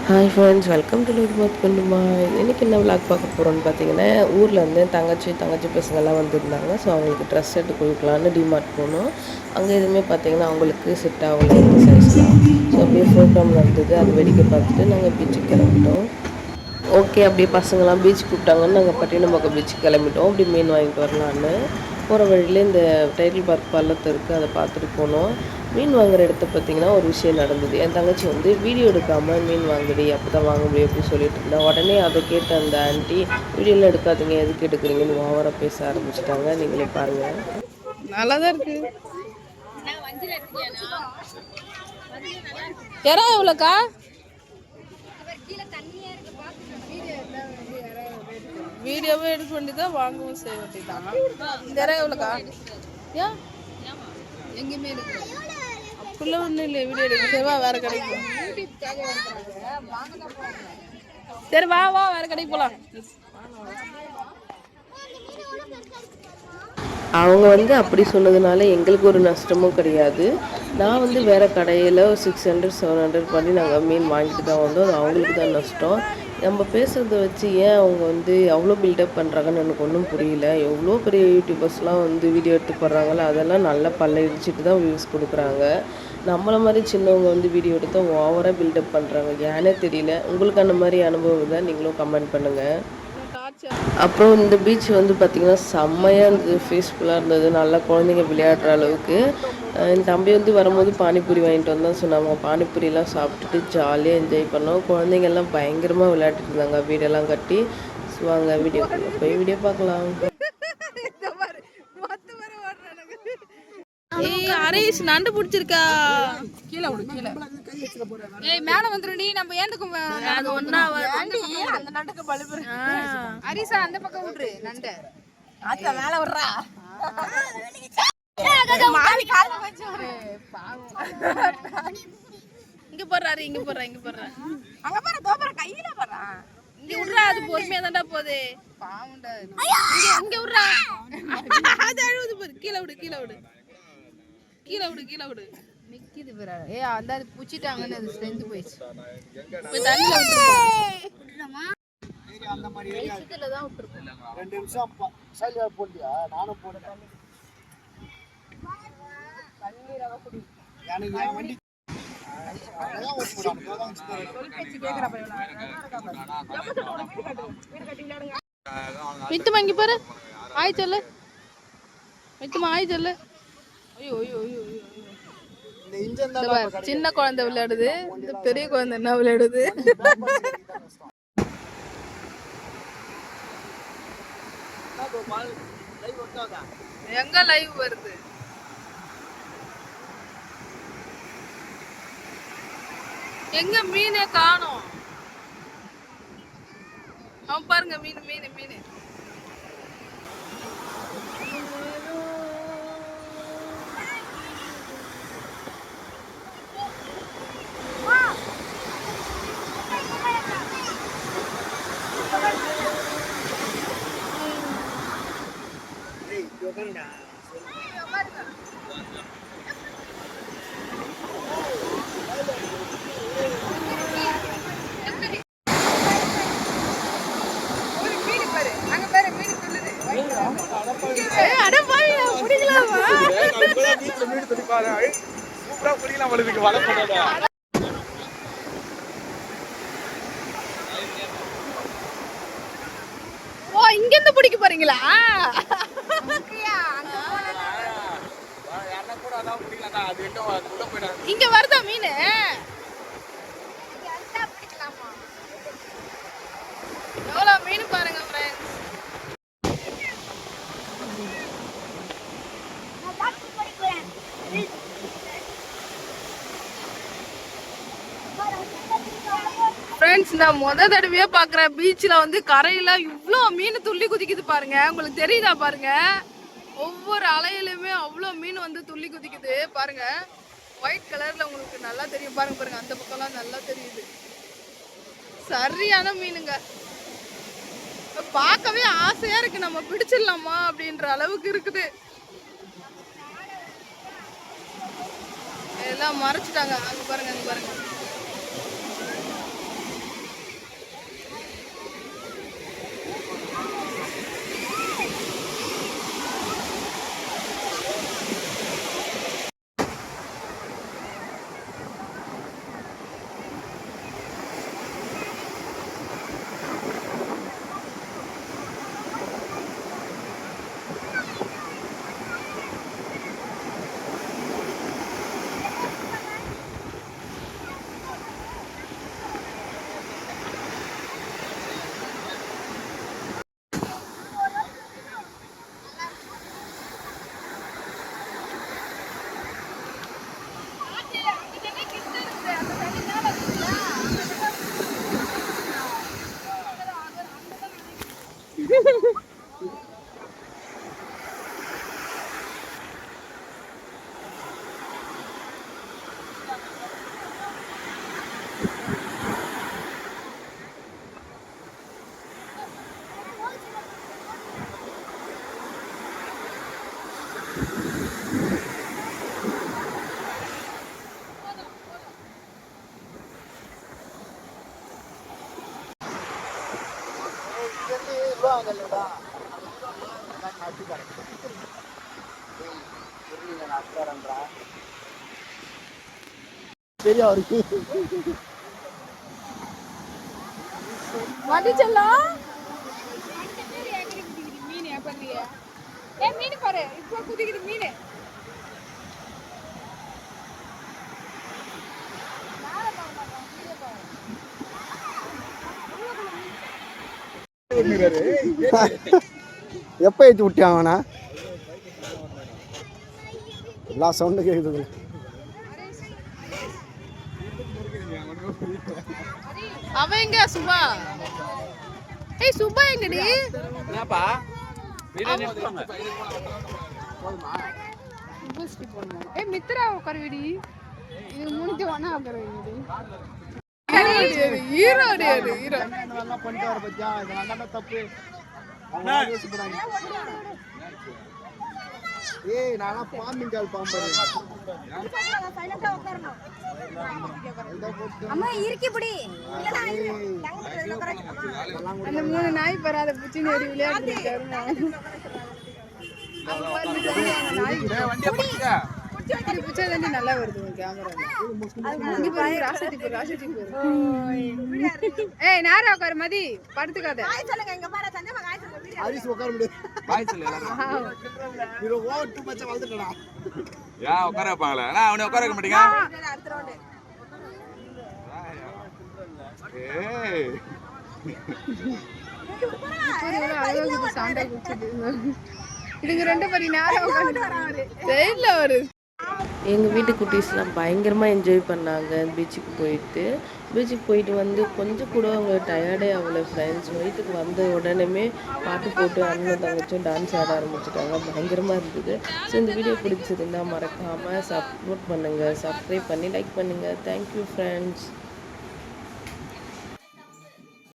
Hi friends, welcome to லுக்மத் குண்டுமா. இன்றைக்கி என்ன விளாக் பார்க்க போகிறோன்னு பார்த்தீங்கன்னா, ஊர்லேருந்து தங்கச்சி பசங்கள்லாம் வந்திருந்தாங்க. ஸோ அவங்களுக்கு ட்ரெஸ் எடுத்து கொடுக்கலான்னு டிமார்ட் போனோம். அங்கே எதுவுமே பார்த்தீங்கன்னா அவங்களுக்கு செட் ஆகலை இந்த சைஸ்லாம். ஸோ அப்படியே ப்ரோக்ராம் நடந்தது, அது வேடிக்கை பார்த்துட்டு நாங்கள் பீச்சுக்கு கிளம்பிட்டோம். ஓகே, அப்படியே பசங்களாம் பீச் கூப்பிட்டாங்கன்னு நாங்கள் பட்டினப்பாக்கம் பீச்சுக்கு கிளம்பிட்டோம். அப்படி மீன் வாங்கிட்டு வரலான்னு போகிற வழியில் இந்த டைட்டில் பார்க் பள்ளத்து இருக்குது, அதை பார்த்துட்டு போனோம். மீன் வாங்குகிற இடத்த பார்த்திங்கன்னா ஒரு விஷயம் நடந்தது. என் தங்கச்சி வந்து வீடியோ எடுக்காமல் மீன் வாங்குடி, அப்போ தான் வாங்க முடியும் அப்படின்னு சொல்லிட்டு இருந்தேன். உடனே அதை கேட்ட அந்த ஆண்டி, வீடியோலாம் எடுக்காதீங்க, எதுக்கு எடுக்கிறீங்கன்னு ஓவராக பேச ஆரம்பிச்சிட்டாங்க. நீங்களே பாருங்கள். நல்லா தான் இருக்கு. யாரா எவ்வளோக்கா? வீடியோவே எடுக்க வேண்டியதான், வாங்கவும் செய்ய வேண்டியதான். இந்த இடம் எவ்வளோக்கா? ஏன் எங்கேயுமே எடுக்க அப்படிலாம் ஒன்றும் இல்லை. வீடியோ எடுக்க சரிவா, வேறு கடைக்கு சரி வா வா, வேறு கடைக்கு போகலாம். அவங்க வந்து அப்படி சொன்னதுனால எங்களுக்கு ஒரு நஷ்டமும் கிடையாது. நான் வந்து வேறு கடையில் 600 700 பண்ணி நாங்கள் மீன் வாங்கிட்டு தான் வந்தோம். அது அவங்களுக்கு தான் நஷ்டம். நம்ம பேசுகிறத வச்சு ஏன் அவங்க வந்து அவ்வளோ பில்டப் பண்ணுறாங்கன்னு எனக்கு ஒன்றும் புரியல. எவ்வளோ பெரிய யூடியூபர்ஸ்லாம் வந்து வீடியோ எடுத்து போடுறாங்களோ, அதெல்லாம் நல்லா பல்ல இடிச்சிட்டு தான் வியூஸ் கொடுக்குறாங்க. நம்மளை மாதிரி சின்னவங்க வந்து வீடியோ எடுத்தால் ஓவராக பில்டப் பண்ணுறாங்க. ஏன்னே தெரியல. உங்களுக்கு அந்த மாதிரி அனுபவம் தான், நீங்களும் கமெண்ட் பண்ணுங்கள். அப்புறம் இந்த பீச் வந்து பார்த்திங்கன்னா செம்மையாக இருந்தது, பீஸ்ஃபுல்லாக இருந்தது. நல்லா குழந்தைங்க விளையாடுற அளவுக்கு. என் தம்பி வந்து வரும்போது பானிபூரி வாங்கிட்டு வந்தான். ஸோ நம்ம பானிபூரியெல்லாம் சாப்பிட்டுட்டு ஜாலியாக என்ஜாய் பண்ணோம். குழந்தைங்கள்லாம் பயங்கரமாக விளையாடிட்டு இருந்தாங்க, வீடெல்லாம் கட்டி. ஸோ வாங்க வீடியோக்குள்ளே போய் வீடியோ பார்க்கலாம். அரேஷ் நண்டு பிடிச்சிருக்கா? கீழே விடு, கீழே. ஏய் மேல வந்துருடி, நம்ம ஏந்துக்கும். அது ஒண்ணா அந்த நண்டுக்கு பழுப்பு. அரேஷா அந்த பக்கம் விடுற நண்டு. ஆத்துல மேல விடுறா. மாமி கால்ல வச்சு விடு. பாவம். இங்க போறாரு, இங்க போறா, இங்க போறா. அங்க பாரு, கோபுர கையில போறா. இங்க விடுறா, அது பொறுமையா தான்டா போகுது. பாவம்டா. இங்க விடுறா. அது அழுவுது பாரு. கீழே விடு, கீழே விடு. கீழே விடு, கீழே விடு. நிக்குது பாரு. ஏ அந்த அது புடிச்சிட்டாங்கன்னு அது செஞ்சு போயிடுச்சு. போய் தண்ணில விட்டுறமா. அந்த மாதிரி ஏரியால தான் விட்டுறோம். 2 நிமிஷம் சைடுல போடியா, நானும் போறேன். தண்ணி ரவ குடி. எனக்கு என் வண்டி அதான் ஓட்டுறான். சொல் பேச்சு கேக்குற பையனா. வீடு கட்டி விளையாடுங்க. மித்து மங்கி பாரு. ஆய் சொல்லு. மித்துமா ஆய் சொல்லு. சின்ன குழந்தை விளையாடுது, இந்த பெரிய குழந்தை என்ன விளையாடுது? எங்க லைவ் வருது? எங்க மீனே காணோம். அவன் பாருங்க, மீன் மீன் மீன். ஓ, இங்க இருந்து பிடிக்க போறீங்களா? இங்க வருதா மீன்? எவ்வளவு மீன் பாருங்க ஃப்ரெண்ட்ஸ். ஃப்ரெண்ட்ஸ், நான் முத தடவையா பாக்குறேன் பீச்ல வந்து கரையில இவ்வளோ மீன் துள்ளி குதிக்குது பாருங்க. உங்களுக்கு தெரியுதா பாருங்க, ஒவ்வொரு அலையிலுமே அவ்வளோ மீன் வந்து துள்ளி குதிக்குது பாருங்க. ஒயிட் கலர்ல உங்களுக்கு நல்லா தெரியும் பாருங்க. பாருங்க அந்த பக்கம்லாம் நல்லா தெரியுது. சரியான மீனுங்க, பார்க்கவே ஆசையா இருக்கு. நம்ம பிடிச்சிடலாமா அப்படின்ற அளவுக்கு இருக்குது. எல்லாம் மறைச்சிட்டாங்க. அங்க பாருங்க, அங்க பாருங்க. தெரியும் அவருக்கு. மதி செல்லம் மீன் ஏப்பறிய மீன் பாரு இப்போ குதிக்குது மீன் எப்போ ஏற்றி விட்டியாங்கண்ணா? எல்லா சவுண்டு கேட்குது. அவன் எங்க சுபா? ஏய் சுபா எங்கடி? என்னப்பா பிரியாணி எடுத்துவாங்க. ஏய் மித்ரா உட்காருடி. இது மூணுக்கு ஒண்ணா உட்காருடி. ஹீரோ ஹீரோ நல்லா பண்ணிட்டு வர பத்தியா? இது நல்லா தப்பு. ஏய் நானா பாம்பிங் கால் பாம்பு. அம்மா இறுக்கி புடி. அந்த மூணு நாய் பராத புச்சி நேரி விளையாடுது கருமா. வண்டியை பிடிச்சிக்க. புடி புச்சா தண்ணி நல்லா வருது கேமரா. இங்க பாரு ராசதி பாரு. ஏய் நேரா உட்காரு மதி படுத்துக்காத. ஹாய் சொல்லுங்க இங்க பாரு சஞ்சமா ஹாய் சொல்லுங்க. ஹரிஸ் உட்கார முடியாது. பாய் சொல்லு எல்லாரும். நீ ஓவர் டூ மச் வளர்ந்துட்டடா. யா உட்கார வைப்பாங்களே. நான் அவனை உட்கார வைக்க மாட்டீங்க. அடுத்த ரவுண்ட். ஏய் அழகா சாண்டா குச்சிட்டு இதுங்க ரெண்டு பேரும் நேரா உட்கார்ந்து வராரு. தெரியல ஒரு எங்கள் வீட்டு குட்டீஸ்லாம் பயங்கரமாக என்ஜாய் பண்ணாங்க பீச்சுக்கு போயிட்டு வந்து கொஞ்சம் கூட அவங்க டயர்டே ஆகலை ஃப்ரெண்ட்ஸ். வீட்டுக்கு வந்த உடனே பாட்டு போட்டு அண்ணன் தங்கச்சும் டான்ஸ் ஆட ஆரம்பிச்சிட்டாங்க. பயங்கரமாக இருந்தது. ஸோ இந்த வீடியோ பிடிச்சிருந்தா மறக்காமல் சப்போர்ட் பண்ணுங்கள், சப்ஸ்கிரைப் பண்ணி லைக் பண்ணுங்கள். Thank you friends.